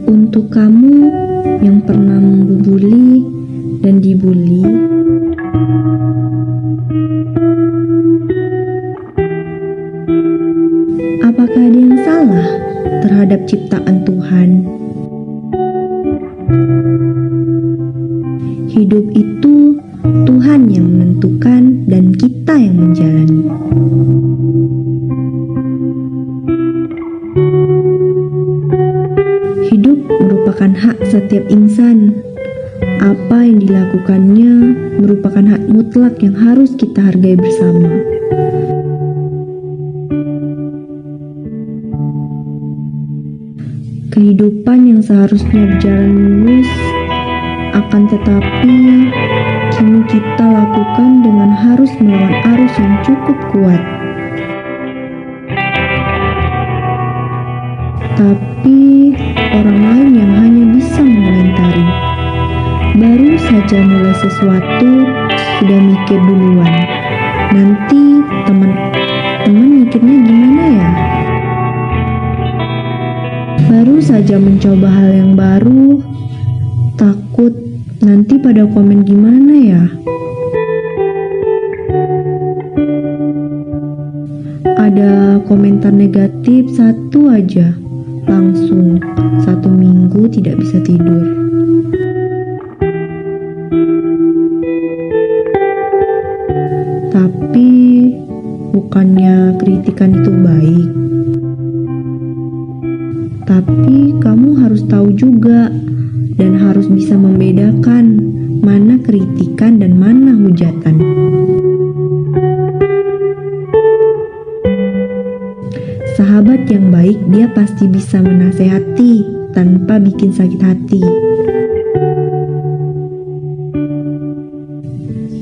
Untuk kamu yang pernah membuli dan dibully, apakah ada yang salah terhadap ciptaan Tuhan? Hidup itu Tuhan yang menentukan dan kita yang menjalani. Hidup merupakan hak setiap insan. Apa yang dilakukannya merupakan hak mutlak yang harus kita hargai bersama. Kehidupan yang seharusnya berjalan mulus, akan tetapi kini kita lakukan dengan harus melawan arus yang cukup kuat. Tapi orang lain yang hanya bisa mengomentari. Baru saja mulai sesuatu, sudah mikir duluan. Nanti teman-teman mikirnya gimana ya? Baru saja mencoba hal yang baru, takut nanti pada komen gimana ya? Ada komentar negatif satu aja, langsung 1 minggu tidak bisa tidur. Tapi bukannya kritikan itu baik. Tapi kamu harus tahu juga dan harus bisa membedakan mana kritikan dan mana hujatan. Sahabat yang baik, dia pasti bisa menasehati tanpa bikin sakit hati.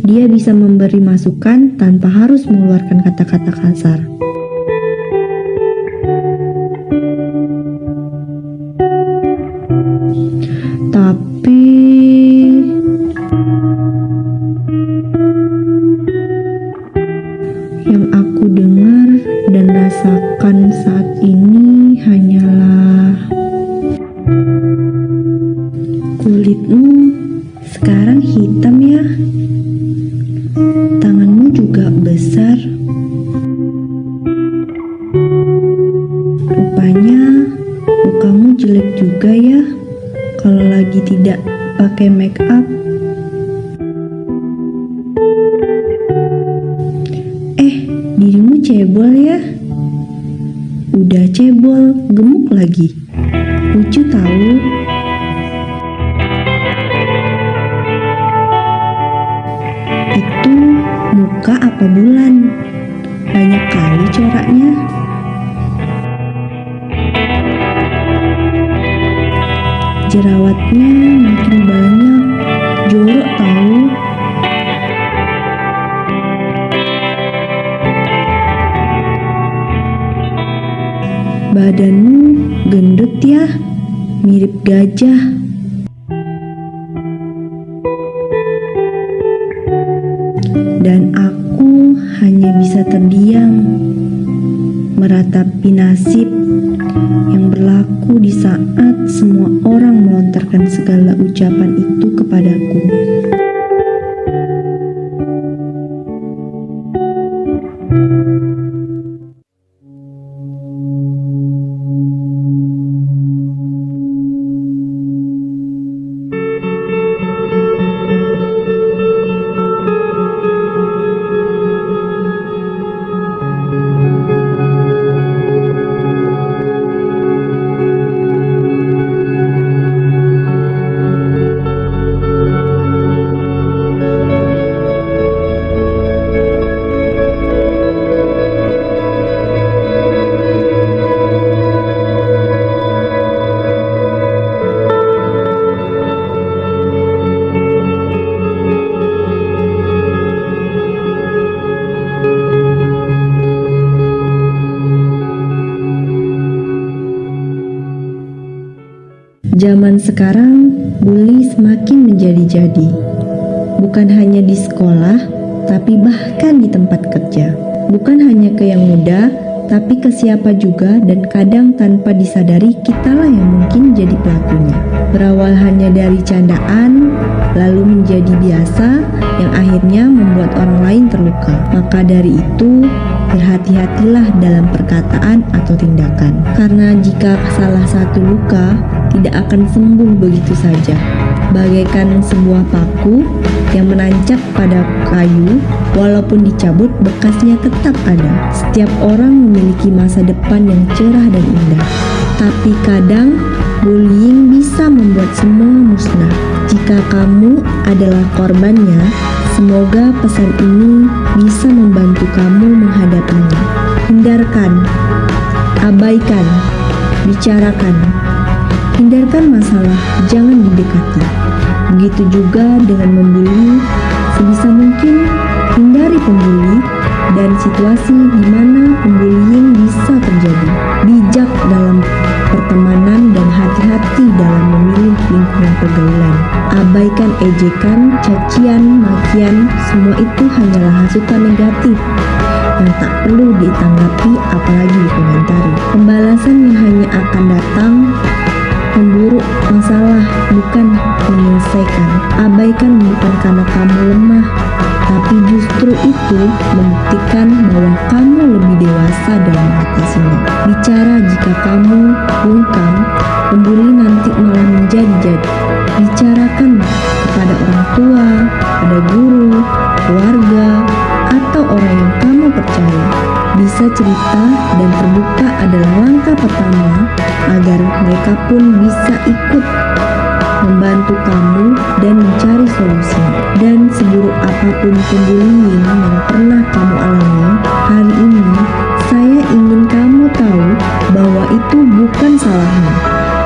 Dia bisa memberi masukan tanpa harus mengeluarkan kata-kata kasar. Tapi yang aku dengar dan rasakan saat ini hanyalah kulitmu sekarang hitam ya, tanganmu juga besar. Rupanya mukamu jelek juga ya kalau lagi tidak pakai make up. Dirimu cebol ya? Udah cebol, gemuk lagi. Lucu tahu. Itu muka apa bulan? Banyak kali coraknya. Jerawatnya makin banyak, jorok tahu. Badanmu gendut ya, mirip gajah. Dan aku hanya bisa terdiam, meratapi nasib yang berlaku di saat semua orang melontarkan segala ucapan itu kepadaku. Zaman sekarang, bully semakin menjadi-jadi. Bukan hanya di sekolah, tapi bahkan di tempat kerja. Bukan hanya ke yang muda, tapi ke siapa juga, dan kadang tanpa disadari kitalah yang mungkin jadi pelakunya. Berawal hanya dari candaan, lalu menjadi biasa yang akhirnya membuat orang lain terluka. Maka dari itu, berhati-hatilah dalam perkataan atau tindakan. Karena jika salah satu luka tidak akan sembuh begitu saja. Bagaikan sebuah paku yang menancap pada kayu, walaupun dicabut, bekasnya tetap ada. Setiap orang memiliki masa depan yang cerah dan indah. Tapi kadang bullying bisa membuat semua musnah. Jika kamu adalah korbannya, semoga pesan ini bisa membantu kamu menghadapinya. Hindarkan, abaikan, bicarakan. Hindarkan masalah, jangan didekati. Begitu juga dengan membuli, sebisa mungkin hindari pembuli dan situasi di mana pembullying bisa terjadi. Bijak dalam pertemanan dan hati-hati dalam memilih lingkungan pergaulan. Abaikan ejekan, cacian, makian, semua itu hanyalah hasutan negatif yang tak perlu ditanggapi apalagi dikomentari. Pembalasan yang hanya akan datang memburuk masalah, bukan menyelesaikan. Abaikan bukan karena kamu lemah, tapi justru itu membuktikan bahwa kamu lebih dewasa dalam mengatasinya. Bicara jika kamu bungkam, pembuli nanti malah menjadi-jadi. Bicarakan kepada orang tua, pada guru, keluarga, atau orang yang kamu percaya. Bisa cerita dan terbuka adalah langkah pertama agar mereka pun bisa ikut membantu kamu dan mencari solusi. Dan seburuk apapun pembullying yang pernah kamu alami, hari ini saya ingin kamu tahu bahwa itu bukan salahmu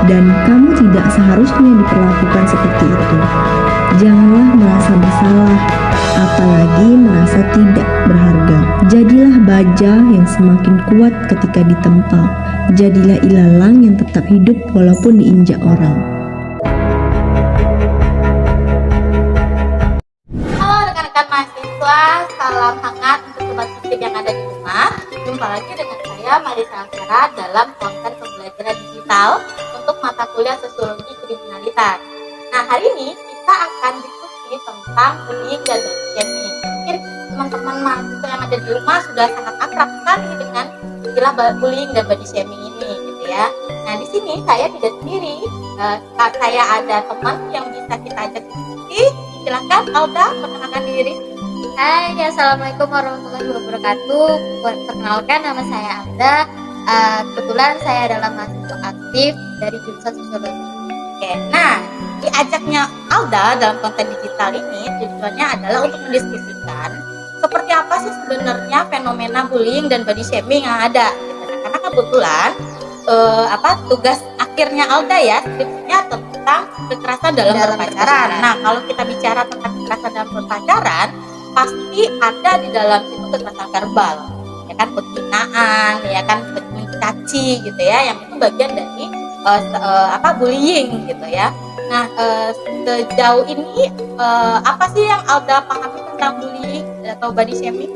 dan kamu tidak seharusnya diperlakukan seperti itu. Janganlah merasa bersalah, apalagi merasa tidak berharga. Jadilah baja yang semakin kuat ketika ditempa. Jadilah ilalang yang tetap hidup walaupun diinjak orang. Halo rekan-rekan mahasiswa, salam hangat untuk sobat fisik yang ada di rumah. Jumpa lagi dengan saya Marisa Antara dalam konten pembelajaran digital untuk mata kuliah Sosiologi Kriminalitas. Nah, hari ini kita akan diskusi tentang bullying dan body shaming. Mungkin teman-teman mahasiswa yang ada di rumah sudah sangat akrab sekali dengan istilah bullying dan body shaming ini, gitu ya. Nah, di sini saya tidak sendiri, saya ada teman yang bisa kita ajak diskusi. Silakan Alda, perkenalkan diri. Hai, assalamualaikum warahmatullahi wabarakatuh. Perkenalkan, nama saya Alda. Kebetulan saya adalah mahasiswa aktif dari jurusan Sosiologi. Oke, nah diajaknya Alda dalam konten digital ini tujuannya adalah untuk mendiskusikan seperti apa sih sebenarnya fenomena bullying dan body shaming yang ada. Karena kebetulan tugas akhirnya Alda ya skripsinya tentang kekerasan dalam berpacaran. Nah, kalau kita bicara tentang kekerasan dalam berpacaran, pasti ada di dalam situ kekerasan verbal, ya kan, penghinaan, ya kan, mencaci gitu ya, yang itu bagian dari bullying gitu ya. Nah, sejauh ini apa sih yang Alda pahami tentang bullying atau body shaming?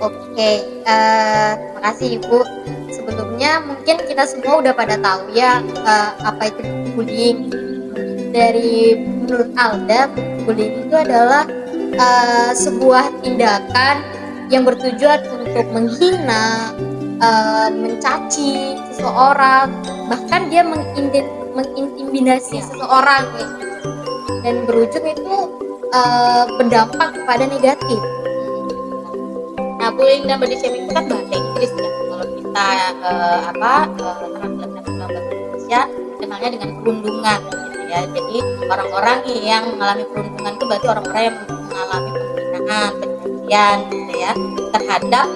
Oke, terima kasih Ibu. Sebelumnya mungkin kita semua udah pada tahu ya apa itu bullying. Dari menurut Alda, bullying itu adalah sebuah tindakan yang bertujuan untuk menghina, mencaci seseorang, bahkan dia mengintimidasi seseorang gitu. Dan berujung itu berdampak kepada negatif. Nah, bullying dan body shaming itu kan bahasa Inggris ya. Kalau kita translate dalam bahasa Indonesia kenalnya dengan perundungan gitu ya. Jadi orang-orang yang mengalami perundungan itu berarti orang-orang yang mengalami penghinaan, pencacian gitu ya terhadap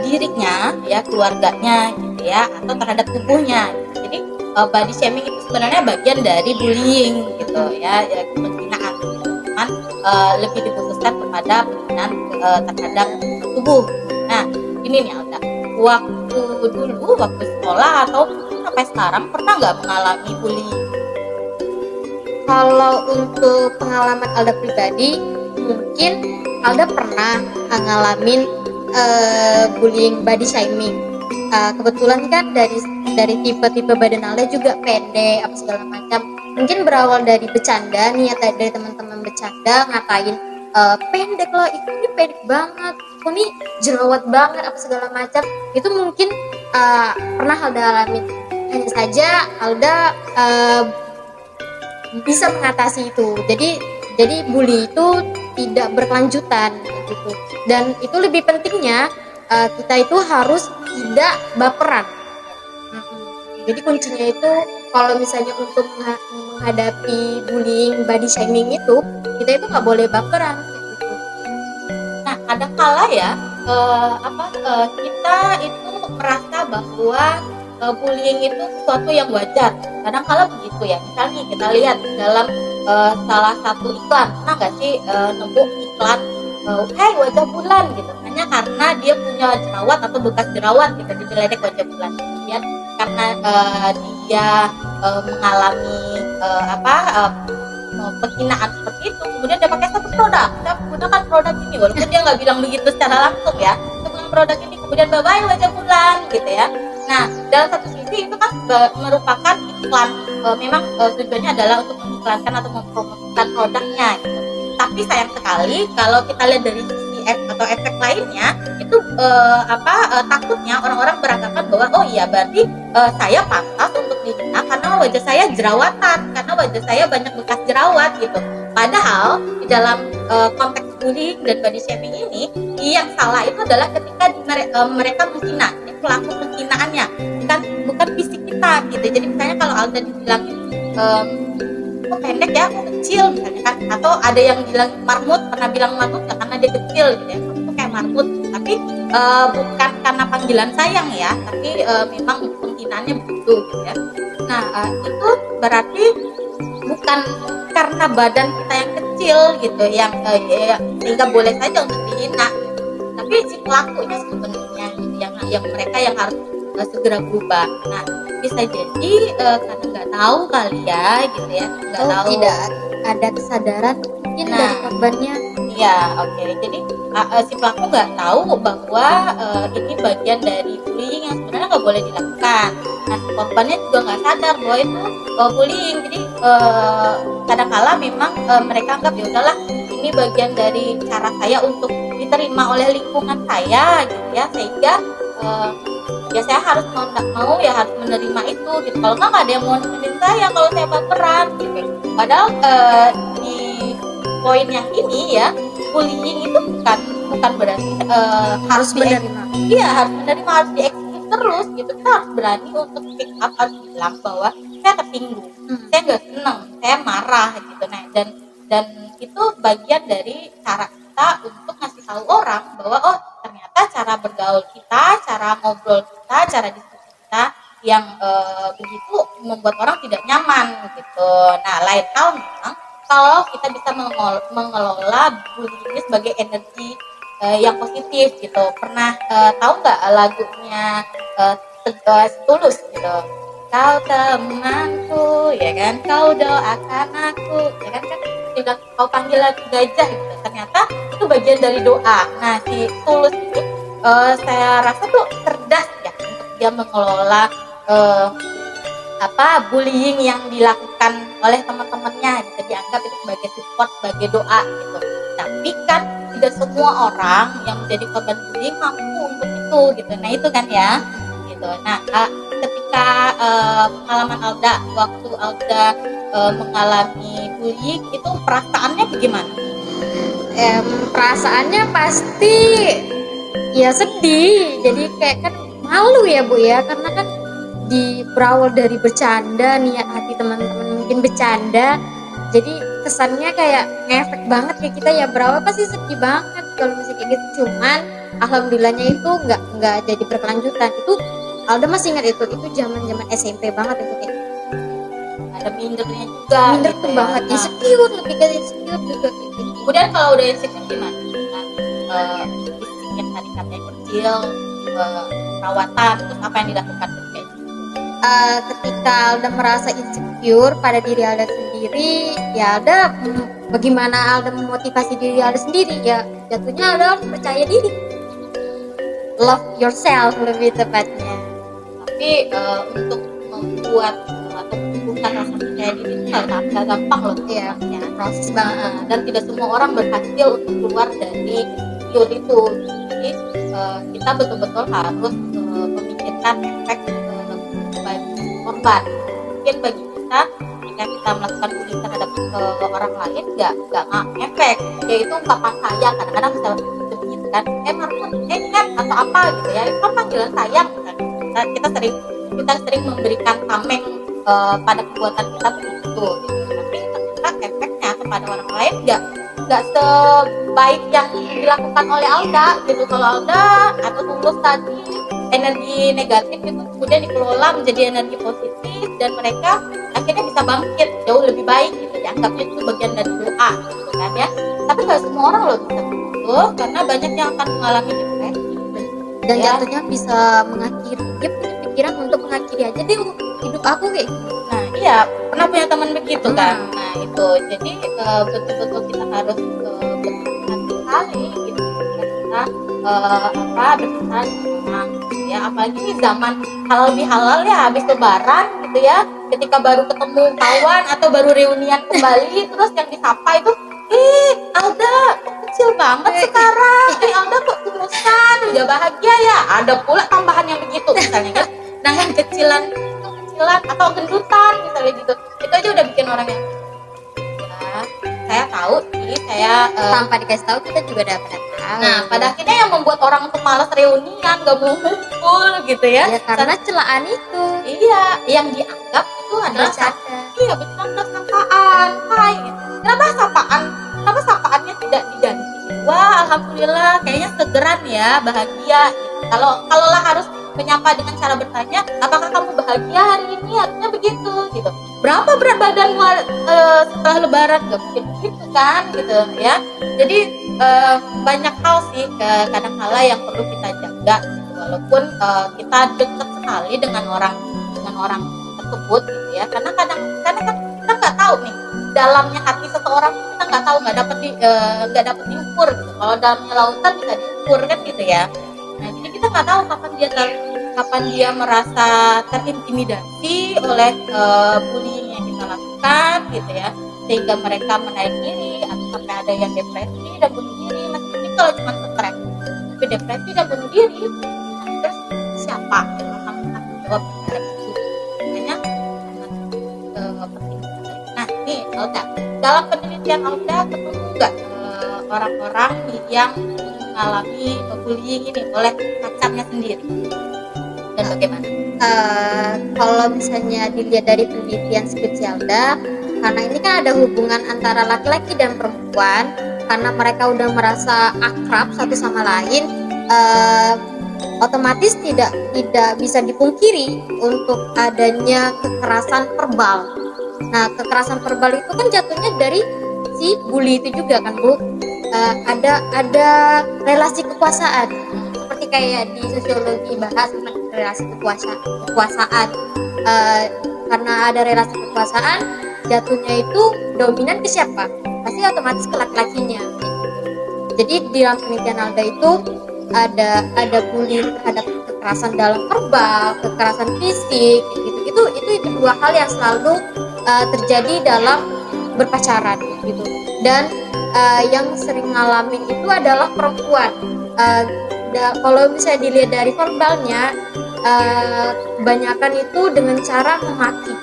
dirinya ya, keluarganya gitu ya, atau terhadap tubuhnya. Jadi body shaming itu sebenarnya bagian dari bullying gitu ya, penghinaan gitu. Cuman lebih dikhususkan kepada penghinaan terhadap tubuh. Nah, ini nih Alda, waktu sekolah atau sampai sekarang pernah nggak mengalami bullying? Kalau untuk pengalaman Alda pribadi, mungkin Alda pernah ngalamin bullying body shaming. kebetulan kan dari tipe-tipe badan Alda juga pendek apa segala macam. Mungkin berawal dari bercanda nih ya, dari teman-teman bercanda ngatain pendek loh, itu ini pendek banget, aku nih jerawat banget apa segala macam. Itu mungkin pernah Alda alamin. Hanya saja Alda bisa mengatasi itu. Jadi bully itu tidak berkelanjutan gitu. Dan itu lebih pentingnya kita itu harus tidak baperan. Jadi kuncinya itu kalau misalnya untuk menghadapi bullying, body shaming itu, kita itu nggak boleh baperan gitu. Nah, kadang kala ya kita itu merasa bahwa bullying itu sesuatu yang wajar. Kadang kala begitu ya. Misalnya kita lihat dalam salah satu iklan, pernah nggak sih nemu iklan hey wajah bulan gitu, hanya karena dia punya jerawat atau bekas jerawat gitu, dijeledek wajah bulan. Kemudian karena dia mengalami penghinaan seperti itu, kemudian dia pakai satu produk, saya menggunakan produk ini, walaupun dia nggak bilang begitu secara langsung ya, dengan produk ini kemudian bye bye wajah bulan gitu ya. Nah, dalam satu sisi itu kan merupakan iklan, memang tujuannya adalah untuk mengiklankan atau mempromosikan produknya gitu. Tapi sayang sekali kalau kita lihat dari sisi atau efek lainnya itu takutnya orang-orang beranggapan bahwa oh iya berarti saya pantas untuk dihina karena wajah saya jerawatan, karena wajah saya banyak bekas jerawat gitu. Padahal di dalam konteks bullying dan body shaming ini, yang salah itu adalah ketika mereka menghina. Jadi pelaku penghinaannya bukan fisik kita gitu. Jadi misalnya kalau Alda dibilang kok pendek ya, kok kecil misalnya kan, atau ada yang bilang marmut, pernah bilang marmut ya karena dia kecil gitu ya, itu kayak marmut, tapi bukan karena panggilan sayang ya, tapi memang penghinaannya begitu gitu ya. Nah itu berarti bukan karena badan kita yang kecil gitu yang sehingga boleh saja untuk dihina, tapi si pelakunya sebenarnya gitu, yang mereka yang harus segera berubah. Nah bisa jadi karena nggak tahu kali ya gitu ya, nggak tahu, tidak ada kesadaran mungkin dari korbannya. Iya, oke. Jadi si pelaku nggak tahu bahwa ini bagian dari bullying yang sebenarnya nggak boleh dilakukan. Nah korbannya juga nggak sadar bahwa itu bullying. Jadi kadang-kala memang mereka anggap ya udahlah ini bagian dari cara saya untuk diterima oleh lingkungan saya gitu ya, sehingga ya saya harus mau ya harus menerima itu gitu. Kalau nggak ada yang mau nemenin saya kalau saya baperan gitu. Padahal di poin yang ini ya, bullying itu bukan berarti harus menerima. Iya, harus menerima, harus dieksekusi terus gitu. Kita harus berani untuk speak up, harus bilang bahwa saya tersinggung, saya nggak senang, saya marah gitu. Nah dan itu bagian dari cara kita untuk ngasih tahu orang bahwa oh ternyata cara bergaul kita, cara ngobrol kita, cara diskusi kita yang begitu membuat orang tidak nyaman gitu. Nah lain hal memang kalau kita bisa mengelola bullying ini sebagai energi yang positif gitu. Pernah tahu nggak lagunya Tulus gitu, kau temanku ya kan, kau doakan aku ya kan, tidak kau panggil lagi gajah gitu. Ternyata itu bagian dari doa. Nah si Tulus ini saya rasa tuh cerdas ya untuk dia mengelola bullying yang dilakukan oleh teman-temannya gitu, dianggap itu sebagai support, sebagai doa gitu. Tapi kan tidak semua orang yang menjadi korban bullying mampu untuk itu gitu. Nah itu kan ya gitu. Nah ketika pengalaman Alda waktu Alda mengalami bullying itu perasaannya bagaimana? Perasaannya pasti ya sedih, jadi kayak kan malu ya Bu ya, karena kan berawal dari bercanda, niat hati teman-teman mungkin bercanda, jadi kesannya kayak ngefek banget kayak kita ya. Berawal pasti sedih banget kalau misalnya kayak gitu, cuman alhamdulillahnya itu nggak jadi berkelanjutan. Itu Alda masih ingat itu zaman SMP banget itu kayak ada mindernya juga, minder gitu tuh ya. banget, insecure, lebih ke insecure juga kayak gitu. Kemudian kalau udah insecure gimana? Dengan fisik yang tadi katanya kecil, perawatan, terus apa yang dilakukan? Ketika Alda merasa insecure pada diri Alda sendiri, ya Alda bagaimana Alda memotivasi diri Alda sendiri, ya jatuhnya Alda harus percaya diri, love yourself lebih tepatnya. Tapi untuk membuat atau menumbuhkan rasa percaya diri itu nggak gampang loh Iya, sebenarnya. proses banget. Dan tidak semua orang berhasil untuk keluar dari insecure itu. Jadi kita betul-betul harus memikirkan efek bagi korban. Mungkin bagi kita ketika kita melakukan bullying terhadap orang lain nggak efek, yaitu ungkapan sayang. Kadang-kadang bisa begitu kan, Marcun, Kat atau apa gitu ya, itu kan panggilan sayang kan. Kita sering memberikan tameng pada perbuatan kita begitu gitu. Tapi ternyata efeknya kepada orang lain nggak sebaik yang dilakukan oleh Alda gitu. Kalau Alda atau Tulus tadi energi negatif itu kemudian dikelola menjadi energi positif dan mereka akhirnya bisa bangkit jauh lebih baik gitu, dianggapnya itu bagian dari doa gitu kan ya. Tapi nggak semua orang loh bisa begitu, karena banyak yang akan mengalami depresi Dan ya. jatuhnya bisa mengakhiri, dia punya pikiran untuk mengakhiri aja deh hidup aku kayak gitu. Nah iya, pernah punya teman begitu kan. Nah itu jadi betul-betul kita harus berhati-hati sekali gitu ketika kita berpisah sama ya, apalagi di zaman halal bihalal ya, habis lebaran gitu ya, ketika baru ketemu kawan atau baru reunian kembali, terus yang disapa itu Alda kok kecil banget sekarang, Alda kok kurusan, udah bahagia ya. Ada pula tambahan yang begitu misalnya kan, dengan kecilan atau gendutan misalnya gitu, itu aja udah bikin orang yang ya, saya tahu sih, saya Tanpa dikasih tahu kita juga udah pada tahu. nah pada akhirnya yang membuat orang tuh malas reunian, gak mau ngumpul gitu ya, Ya karena celaan itu. iya yang dianggap itu adalah Bercanda. iya bercanda-sangkaan, hai gitu. Kenapa sapaannya tidak diganti? Wah alhamdulillah kayaknya segeran ya, bahagia gitu. Kalau lah harus menyapa dengan cara bertanya, apakah kamu bahagia hari ini, harusnya begitu gitu. Berapa berat badanmu setelah lebaran, gak mungkin begitu kan gitu ya. Jadi banyak hal sih kadang kala yang perlu kita jaga gitu. Walaupun kita dekat sekali dengan orang tersebut gitu ya, karena kan kita nggak tahu nih dalamnya hati seseorang, kita nggak tahu, nggak dapat diukur gitu. Kalau dalamnya lautan bisa diukur kan gitu ya. Nah jadi kita nggak tahu kapan dia merasa terintimidasi oleh bullying yang kita lakukan gitu ya, sehingga mereka menaik diri atau sampai ada yang depresi dan bunuh diri. Meskipun kalau cuma stres, tapi depresi dan bunuh diri, nah, terus siapa yang akan bertanggung jawab terhadap itu? Makanya sangat penting sekali. Nah nih Alda, dalam penelitian Alda ketemu nggak orang-orang yang mengalami bullying ini oleh pacarnya sendiri, dan bagaimana? Kalau misalnya dilihat dari penelitian skripsi Alda, karena ini kan ada hubungan antara laki-laki dan perempuan, karena mereka udah merasa akrab satu sama lain, otomatis tidak bisa dipungkiri untuk adanya kekerasan verbal. Nah, kekerasan verbal itu kan jatuhnya dari si bully itu juga kan, Bu. Ada relasi kekuasaan, seperti kayak di sosiologi bahas tentang relasi kekuasaan. Karena ada relasi kekuasaan, jatuhnya itu dominan ke siapa? Pasti otomatis ke laki-lakinya. Jadi di dalam penelitian Alda itu ada bullying terhadap kekerasan dalam verbal, kekerasan fisik, gitu. Itu dua hal yang selalu terjadi dalam berpacaran gitu. Dan yang sering ngalamin itu adalah perempuan. Kalau misalnya dilihat dari verbalnya, kebanyakan itu dengan cara memaki,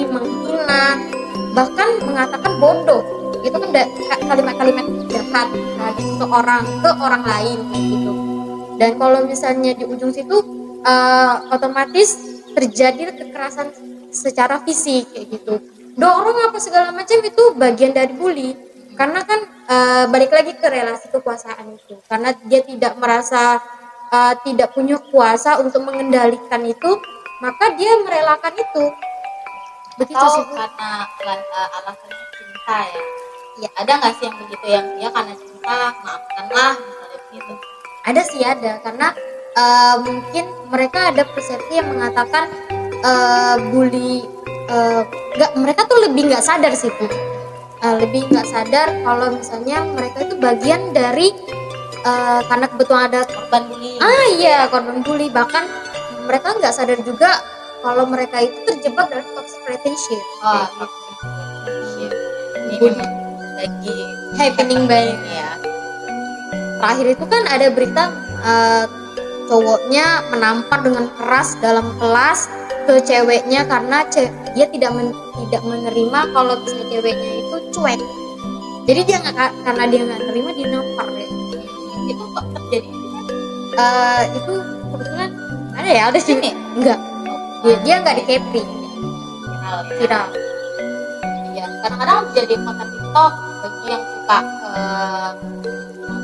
menghina, bahkan mengatakan bodoh. Itu kan kalimat-kalimat jahat dari seseorang ke orang lain gitu. Dan kalau misalnya di ujung situ otomatis terjadi kekerasan secara fisik kayak gitu. Dorong apa segala macam itu bagian dari bully. Karena kan balik lagi ke relasi kekuasaan itu. Karena dia tidak merasa tidak punya kuasa untuk mengendalikan itu, maka dia merelakan itu. Begitu Atau sih. karena alasan cinta ya. Ya ada nggak sih yang begitu, yang dia karena cinta maafkanlah misalnya gitu? Ada sih, ada, karena mungkin mereka ada persepsi yang mengatakan bully, mereka tuh lebih nggak sadar sih Bu. Lebih nggak sadar kalau misalnya mereka itu bagian dari karena kebetulan ada Korban bullying. iya korban bully, bahkan mereka nggak sadar juga kalau mereka itu terjebak dalam toxic relationship. Oh, Kayak gitu. ini Bullying. memang lagi Happening banget. ini ya. Terakhir itu kan ada berita cowoknya menampar dengan keras dalam kelas ke ceweknya karena dia tidak menerima kalau misalnya ceweknya itu cuek. Jadi dia karena dia nggak terima dia nampar ya. Itu kok terjadi? Itu kebetulan ada sini enggak, dia nggak di capri Viral, ya. viral. Iya, kadang-kadang jadi konten TikTok bagi yang suka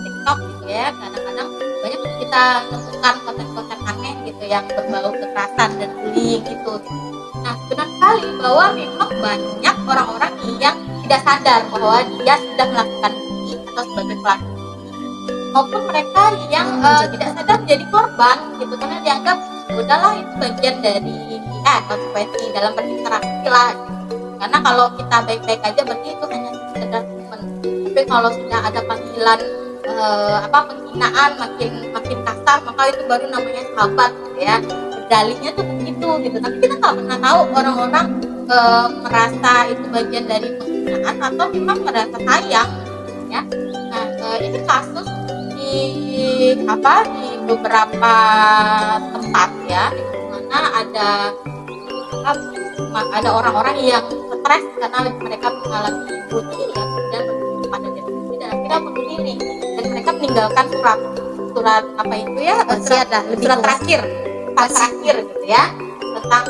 TikTok gitu ya. Kadang-kadang banyak kita menemukan konten-konten aneh gitu yang berbau kekerasan dan bullying gitu. Nah, benar sekali bahwa memang banyak orang-orang yang tidak sadar bahwa dia sudah melakukan bullying atau sebagai pelaku maupun mereka yang tidak sadar menjadi korban gitu karena dianggap udahlah itu bagian dari konsekuensi dalam berinteraksi lah gitu. Karena kalau kita baik-baik aja berarti itu hanya sekedar teman, tapi kalau sudah ada panggilan penghinaan makin kasar maka itu baru namanya sahabat gitu ya. Dalihnya tuh begitu gitu, tapi kita nggak pernah tahu orang-orang merasa itu bagian dari penghinaan atau memang merasa sayang ya. Nah, ini kasus di beberapa tempat ya, di mana ada orang-orang yang stres karena mereka mengalami bullying ya, kemudian berujung pada depresi dan akhirnya bunuh diri, dan mereka meninggalkan surat apa itu ya, Wasiat lah, lebih surat ke terakhir gitu ya, tentang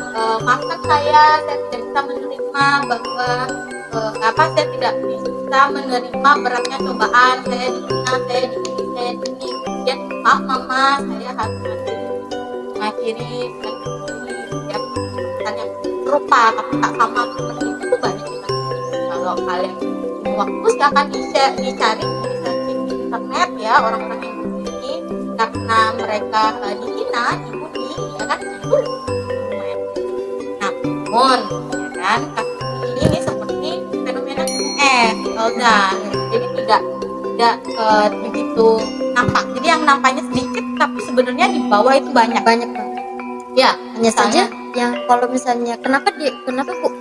maafkan saya tidak bisa menerima bahwa saya tidak bisa menerima beratnya cobaan, saya dihina, saya ini, kemudian maaf mama, saya harus mengakhiri ya, pesan yang serupa tapi tak sama seperti itu tuh banyak banget. Kalau kalian waktu silahkan dicari di internet ya, orang-orang yang begini karena mereka dihina, dibully ya kan, itu lumayan. Namun ya kan, kasus ini seperti fenomena jadi tidak begitu nampak. Jadi yang nampaknya sedikit tapi sebenarnya di bawah itu banyak banget. Ya, Hanya saja yang kalau misalnya kenapa kok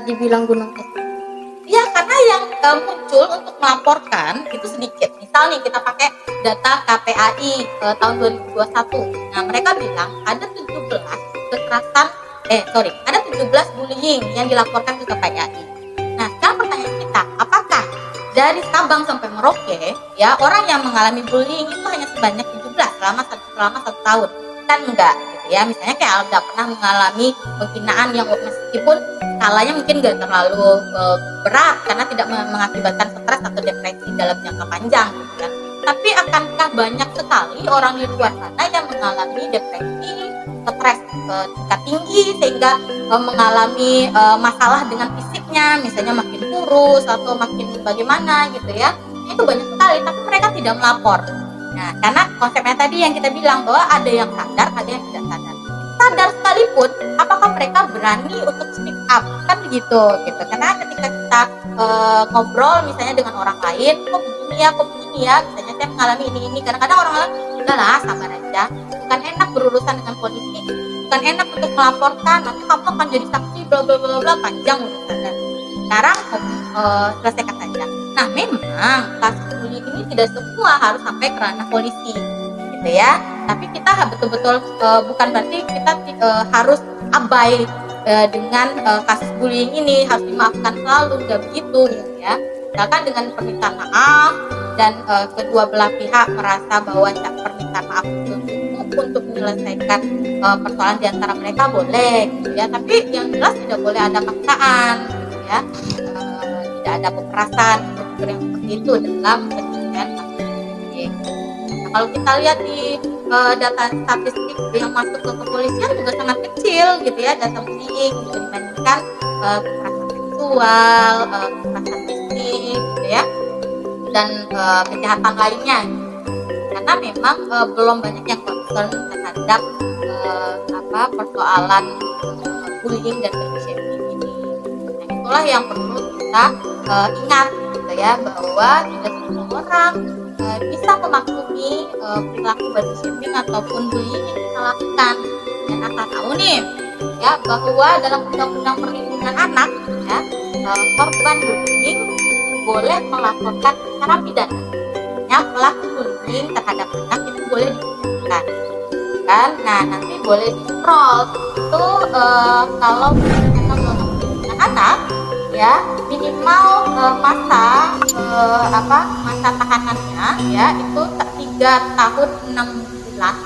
dibilang gunung es? ya karena yang muncul untuk melaporkan itu sedikit. Misal nih kita pakai data KPAI tahun 2021. Nah, mereka bilang ada 17 bullying yang dilaporkan ke KPAI. Nah, sekarang pertanyaan kita, apakah dari Sabang sampai Merauke ya orang yang mengalami bullying itu hanya sebanyak 17 selama satu tahun? Kan enggak gitu ya. Misalnya kayak Alda pernah mengalami penghinaan yang meskipun skalanya mungkin enggak terlalu berat karena tidak mengakibatkan stres atau depresi dalam jangka panjang gitu kan. Tapi akankah banyak sekali orang di luar sana yang mengalami depresi, stres tingkat tinggi sehingga mengalami masalah dengan fisiknya, misalnya makin kurus atau makin bagaimana gitu ya. Itu banyak sekali, tapi mereka tidak melapor. Nah, karena konsepnya tadi yang kita bilang bahwa ada yang sadar, ada yang tidak sadar. Sadar sekalipun, apakah mereka berani untuk speak up? Kan begitu gitu. Karena ketika kita ngobrol misalnya dengan orang lain, kok begini ya, misalnya saya mengalami ini. Kadang-kadang orang lain, udahlah sabar aja. Bukan enak berurusan dengan polisi, bukan enak untuk melaporkan, nanti kamu akan jadi saksi bla bla bla bla, panjang urusannya. Sekarang selesaikan saja. Nah, memang kasus bullying ini tidak semua harus sampai ke ranah polisi gitu ya, tapi kita betul-betul bukan berarti kita harus abai dengan kasus bullying ini, harus dimaafkan selalu, nggak begitu gitu ya. Misalkan dengan permintaan maaf dan kedua belah pihak merasa bahwa permintaan maaf itu cukup untuk menyelesaikan persoalan di antara mereka, boleh gitu ya, tapi yang jelas tidak boleh ada paksaan gitu ya. Tidak ada kekerasan yang seperti itu dalam penyelesaian kasus bullying. Nah, kalau kita lihat di data statistik yang masuk ke kepolisian juga sangat kecil gitu ya, data bullying dibandingkan kekerasan seksual, kekerasan fisik gitu ya, dan kejahatan lainnya. Karena memang belum banyak yang concern terhadap persoalan bullying dan body shaming ini. Nah, itulah yang perlu kita ingat gitu ya, bahwa tidak semua orang bisa memaklumi perilaku body shaming ataupun bullying yang kita lakukan. dan asal tahu nih ya bahwa dalam undang-undang perlindungan anak ya korban bullying boleh melaporkan secara pidana. Ya, pelaku bullying terhadap anak itu boleh dibuktikan kan. Nah, nanti boleh di scroll itu kalau perlindungan anak ya minimal masa tahanannya ya itu 3 tahun 6 bulan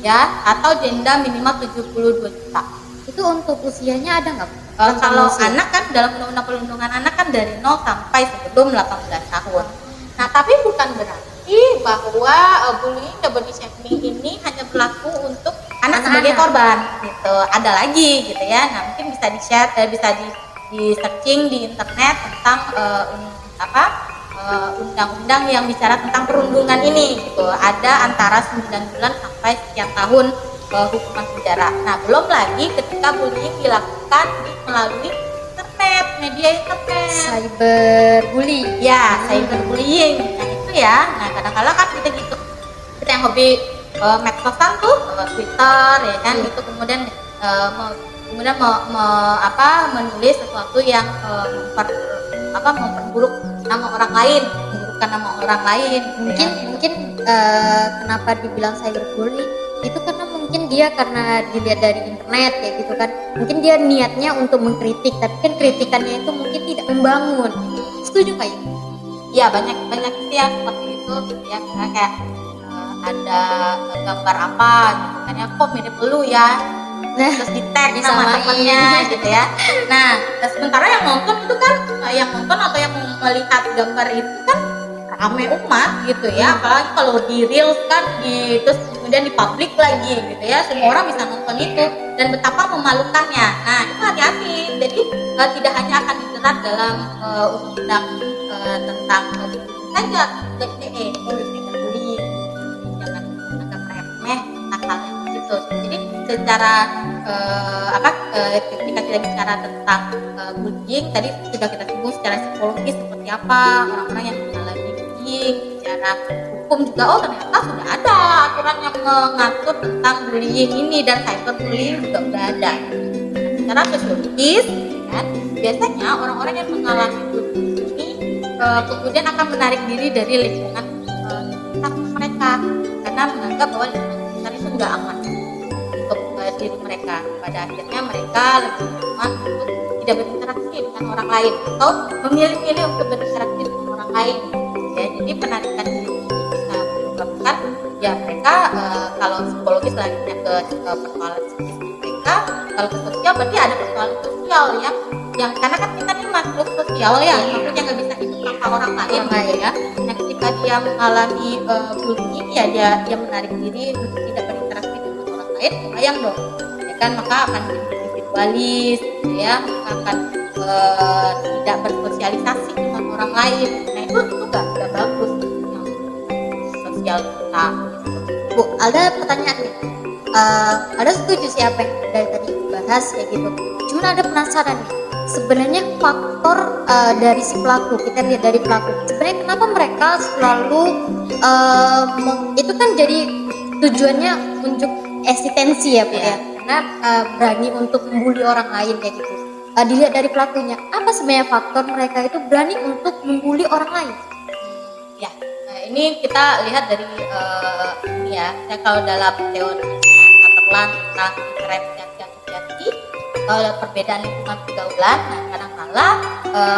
ya atau denda minimal 72 juta. Itu untuk usianya ada nggak? Kalau anak kan dalam undang-undang perlindungan anak kan dari 0 sampai sebelum 18 tahun. Nah, tapi bukan berarti bahwa bullying dan body shaming ini hanya berlaku untuk anak sebagai korban gitu. Ada lagi gitu ya. Nah, mungkin bisa di-share, bisa di searching di internet tentang undang-undang yang bicara tentang perundungan ini gitu. Ada antara 9 bulan sampai sekian tahun hukuman penjara. Nah, belum lagi ketika bullying dilakukan melalui internet, media internet. Cyberbullying. Ya, cyberbullying. Nah, itu ya. Nah, kadang-kadang kan kita gitu. Kita yang hobi medsosan tuh, Twitter ya kan, itu kemudian menulis sesuatu yang memperburuk nama orang lain, memburukkan nama orang lain. Mungkin kenapa dibilang cyberbullying itu karena mungkin dia karena dilihat dari internet kayak gitu kan, mungkin dia niatnya untuk mengkritik tapi kan kritikannya itu mungkin tidak membangun. Setuju nggak ya? Ya, banyak sih yang seperti itu gitu ya. Misalnya kayak ada gambar apa gitu kan ya, kok mirip lu ya, terus di tag sama temennya gitu ya. Nah, sementara yang nonton itu kan atau yang melihat gambar itu kan rame umat gitu ya, apalagi kalau di reels kan terus kemudian di publik lagi gitu ya, semua orang bisa nonton itu dan betapa memalukannya. Nah, itu hati-hati. Jadi tidak hanya akan dijerat dalam undang-undang tentang saja bullying, jangan anggap remeh tentang hal yang itu. Jadi secara ketika kita bicara tentang bullying tadi sudah kita singgung secara psikologis seperti apa orang-orang yang mengalami bullying, secara hukum juga ternyata sudah ada aturan yang mengatur tentang bullying ini dan cyberbullying juga sudah ada. Secara sosiologis kan biasanya orang-orang yang mengalami bullying ini kemudian akan menarik diri dari lingkungan sekitar mereka karena menganggap bahwa lingkungan sekitar itu tidak aman untuk diri mereka. Pada akhirnya mereka lebih nyaman untuk tidak berinteraksi dengan orang lain atau memilih-milih untuk berinteraksi dengan orang lain. Ya, jadi penarikan diri ini bisa menyebabkan ya mereka kalau psikologis lainnya ke persoalan psikis mereka, kalau ke sosial berarti ada persoalan sosial yang karena kan kita nih makhluk sosial ya, makhluk yang nggak bisa hidup tanpa orang lain gitu ya. Nah, ketika dia mengalami bullying ya dia menarik diri untuk tidak berinteraksi dengan orang lain, bayang dong ya kan, maka akan menjadi individualis gitu ya, maka akan tidak bersosialisasi dengan orang lain. Nah, itu nggak bagus yang sosial kita. Bu, ada pertanyaan nih. Ada setuju sih apa yang dari tadi dibahas kayak gitu. Cuman ada penasaran nih. Sebenarnya faktor dari si pelaku, kita lihat dari pelaku. Sebenarnya kenapa mereka selalu itu kan jadi tujuannya untuk eksistensi ya Bu ya. Karena berani untuk membuli orang lain kayak gitu. Dilihat dari pelakunya, apa sebenarnya faktor mereka itu berani untuk membuli orang lain? Ya, ini kita lihat dari ini ya. Kalau dalam teorinya Sutherland tentang diferensiasi atau perbedaan lingkungan pergaulan, nah kadang-kala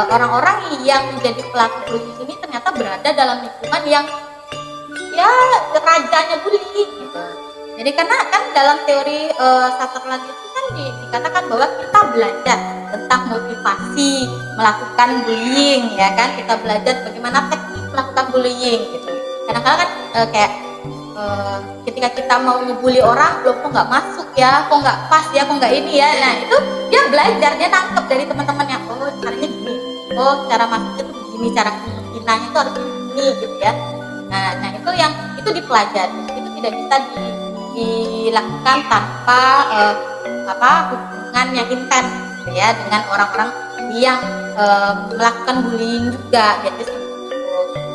orang-orang yang menjadi pelaku bullying ini ternyata berada dalam lingkungan yang ya rajanya bullying gitu. Jadi karena kan dalam teori Sutherland itu kan dikatakan bahwa kita belajar tentang motivasi melakukan bullying ya kan, kita belajar bagaimana teknik melakukan bullying gitu. Kadang-kadang kan ketika kita mau ngebully orang, loh kok nggak masuk ya, kok nggak pas ya, kok nggak ini ya. Nah itu dia belajar, dia nangkep dari teman-temannya, oh caranya gini, oh cara masuknya tuh begini, cara penghinanya itu harus begini gitu ya. Nah itu dipelajari, itu tidak bisa dilakukan tanpa hubungan yang intens gitu ya dengan orang-orang yang melakukan bullying juga. Biasanya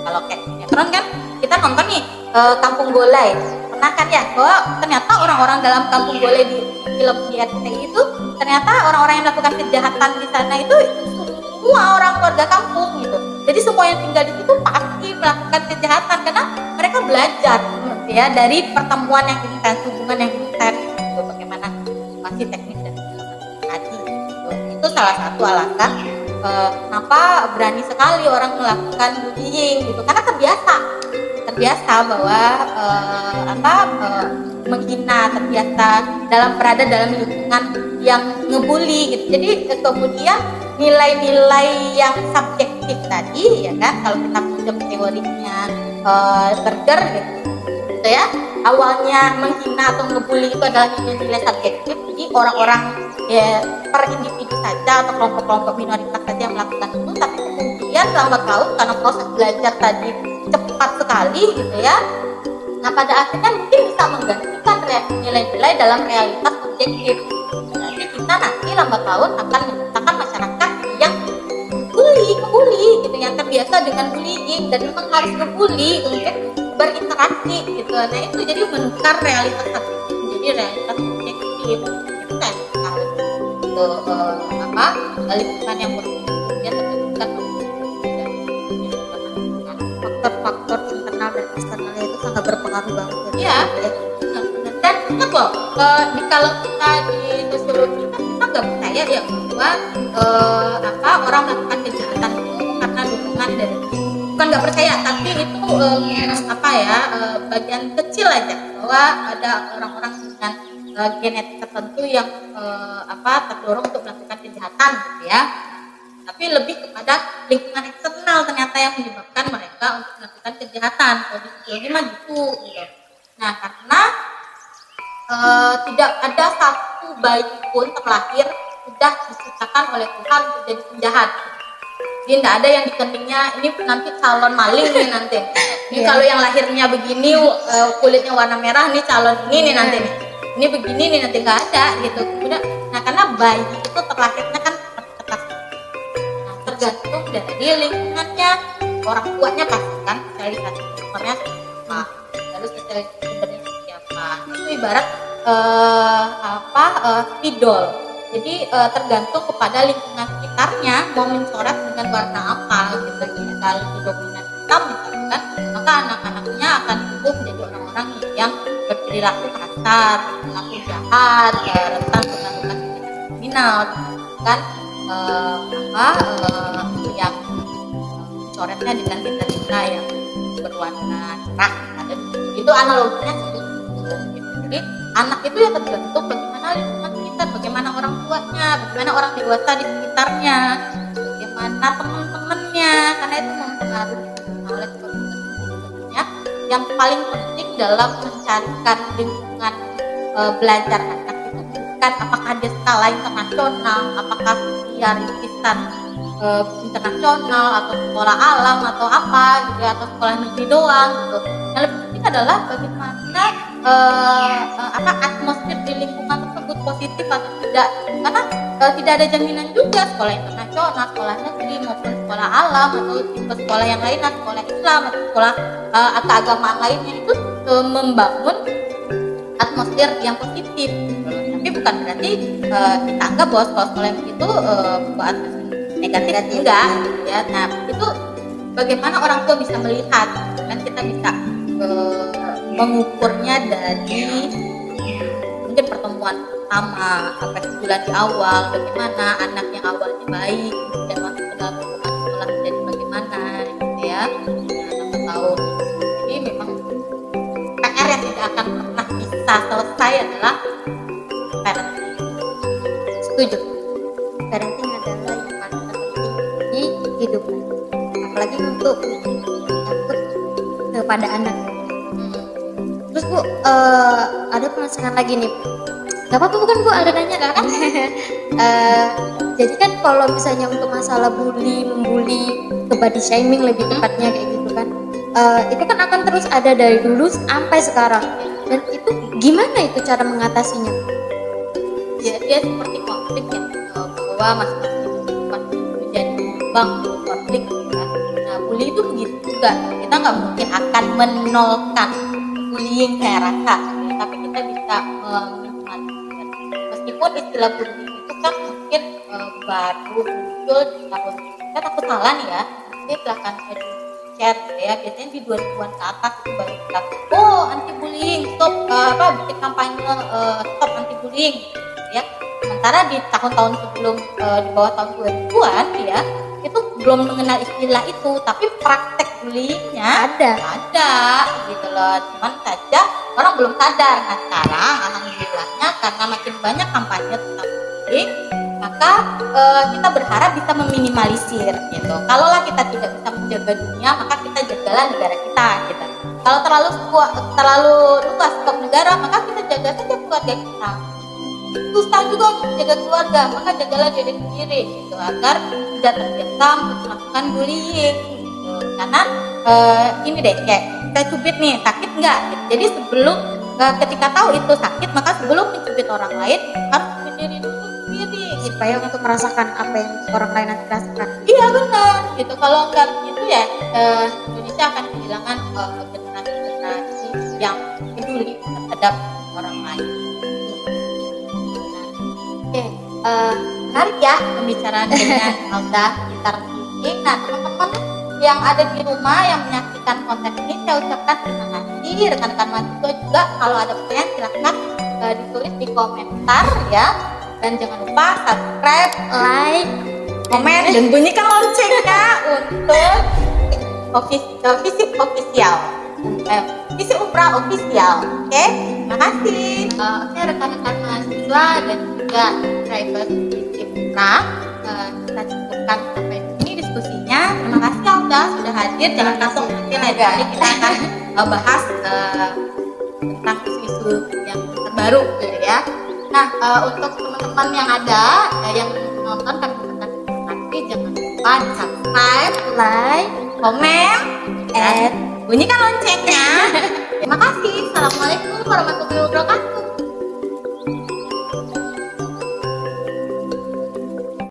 kalau kayak sinetron kan kita nonton nih Kampung Golai, pernah kan ya bahwa ternyata orang-orang dalam kampung boleh di film di RCTI itu ternyata orang-orang yang melakukan kejahatan di sana itu semua orang keluarga kampung gitu. Jadi semua yang tinggal di situ pasti melakukan kejahatan karena mereka belajar ya dari pertemuan yang intens, hubungan yang intens gitu, bagaimana masih teknis dan tadi gitu. Itu salah satu alasan kenapa berani sekali orang melakukan bullying gitu karena terbiasa bahwa menghina, terbiasa berada dalam lingkungan yang ngebully gitu. Jadi kemudian nilai-nilai yang subjektif tadi ya kan, kalau kita pinjam teorinya Berger gitu ya, awalnya menghina atau ngebully itu adalah nilai subjektif. Jadi orang-orang ya per individu saja atau kelompok-kelompok minoritas saja yang melakukan itu, tapi kemudian lambat laun karena proses belajar tadi cepat sekali gitu ya, nah pada akhirnya mungkin bisa menggantikan nilai-nilai dalam realitas objektif. Jadi kita nanti lambat laun akan menciptakan masyarakat yang ngebully gitu, yang terbiasa dengan bullying dan memang harus ngebully untuk berinteraksi gitu. Nah itu jadi menukar realitas subjektif menjadi realitas objektif. Itu kan itu lingkungan yang kemudian terbentukkan faktor-faktor internal dan eksternalnya itu sangat berpengaruh banget ya. Dan ingat loh, kalau kita di sosiologi kita nggak percaya ya bahwa orang melakukan kejahatan itu karena dukungan dari, bukan nggak percaya, tapi itu bagian kecil aja bahwa ada orang-orang dengan genetik tertentu yang terdorong untuk melakukan kejahatan gitu ya. Tapi lebih kepada lingkungan eksternal ternyata yang menyebabkan mereka untuk melakukan kejahatan. Kalau di psikologi mah gitu. Nah, karena tidak ada satu bayi pun terlahir sudah diciptakan oleh Tuhan untuk jadi penjahat. Jadi tidak ada yang di keningnya ini nanti calon maling nih nanti. Ini kalau yang lahirnya begini kulitnya warna merah nih calon ini nih nanti nih. Ini begini nih nanti nggak ada gitu. Nah, karena bayi itu terlahirnya kan tergantung dari lingkungannya, orang tuanya pasti kan spesialisasi dokternya siapa, lalu spesialisasi sumbernya siapa. Itu ibarat spidol. Jadi tergantung kepada lingkungan sekitarnya mau mencoret dengan warna apa gitu. Kalau di dominan hitam misalkan, maka anak-anaknya akan tumbuh menjadi orang-orang yang berperilaku kasar, perilaku jahat, rentan melakukan kriminal, kan yang coretnya dengan tinta-tinta yang berwarna cerah. Itu analoginya seperti itu. Jadi anak itu ya tergantung bagaimana lingkungan sekitar, bagaimana orang tuanya, bagaimana orang dewasa di sekitarnya, bagaimana teman-temannya, karena itu mempengaruhi oleh sebenarnya. Yang paling penting dalam mencarikan lingkungan belajar anak itu bukan apakah dia skala internasional, apakah dia rintisan internasional atau sekolah alam atau apa gitu ya, atau sekolah negeri doang gitu. Yang lebih penting adalah bagaimana atmosfer di lingkungan tersebut positif atau tidak, karena tidak ada jaminan juga sekolah internasional, sekolah negeri maupun sekolah alam atau tipe sekolah yang lain, sekolah Islam atau sekolah keagamaan lainnya itu membangun atmosfer yang positif. Tapi bukan berarti kita anggap bahwa sekolah yang itu buat negatif enggak ya. Nah itu bagaimana orang tua bisa melihat, kan kita bisa mengukurnya dari mungkin pertemuan pertama sampai sebulan di awal, bagaimana anak yang awalnya baik kemudian masuk ke dalam lingkungan sekolah menjadi bagaimana gitu ya, 6 tahun. Jadi memang PR yang tidak akan pernah bisa selesai adalah parenting. Setuju. Parenting adalah yang paling penting di hidup, apalagi untuk menyangkut kepada anak. Terus Bu, ada penasaran lagi nih. Gak apa-apa bukan Bu, ada nanya kan? Jadi kan kalau misalnya untuk masalah membuli, ke body shaming lebih tepatnya kayak gitu kan, itu kan akan terus ada dari dulu sampai sekarang. Dan itu gimana itu cara mengatasinya? Ya, dia seperti konflik ya, bahwa masing-masing kehidupan menjadi lubang konflik ya. Nah, bully itu begitu juga, kita nggak mungkin akan menolkan bullying saya rasa, ya. Tapi kita bisa meminimalisir. Meskipun istilah bullying itu kan mungkin baru muncul di tahun, kan aku salah nih ya, nanti silahkan share gitu ya. Biasanya di 2000-an ke atas itu baru kita anti bullying, stop bikin kampanye stop anti bullying gitu ya. Sementara di tahun-tahun sebelum di bawah tahun 2000-an ya, itu belum mengenal istilah itu, tapi praktek bullyingnya ada gitu loh. Cuman saja orang belum sadar. Nah sekarang alhamdulillahnya karena makin banyak kampanye tentang bullying, maka kita berharap bisa meminimalisir gitu. Kalaulah kita tidak bisa menjaga dunia, maka kita jagalah negara kita gitu. Kalau terlalu luas skop negara, maka kita jaga saja keluarga kita. Susah juga untuk menjaga keluarga, maka jagalah diri sendiri gitu, agar tidak terbiasa untuk melakukan bullying gitu. Karena ini deh, kayak kita cubit nih, sakit nggak? Gitu. Jadi sebelum ketika tahu itu sakit, maka sebelum mencubit orang lain harus cubit diri dulu sendiri supaya untuk merasakan apa yang orang lain nanti rasakan. Iya benar gitu. Kalau nggak begitu ya Indonesia akan kehilangan generasi yang peduli terhadap orang lain. Oke, menarik ya pembicaraan dengan Alda sekitar bullying. Nah teman-teman yang ada di rumah yang menyaksikan konten ini, saya ucapkan terima kasih. Rekan-rekan mahasiswa juga kalau ada pertanyaan silahkan ditulis di komentar ya. Dan jangan lupa subscribe, like, komen, dan bunyikan loncengnya untuk Visip official, Visip Umrah official. Oke, terima kasih. Oke, rekan-rekan mahasiswa dan juga subscribers Visip Umrah, kita cukupkan sampai ini diskusinya. Terima kasih Alda sudah hadir. Jangan langsung nanti lain kali kita akan bahas tentang isu-isu yang terbaru gitu ya. Nah, untuk teman-teman yang ada yang menonton, kami ucapkan terima kasih. Jangan lupa di subscribe, like, komen, dan bunyikan loncengnya. Terima kasih. Assalamualaikum warahmatullahi wabarakatuh.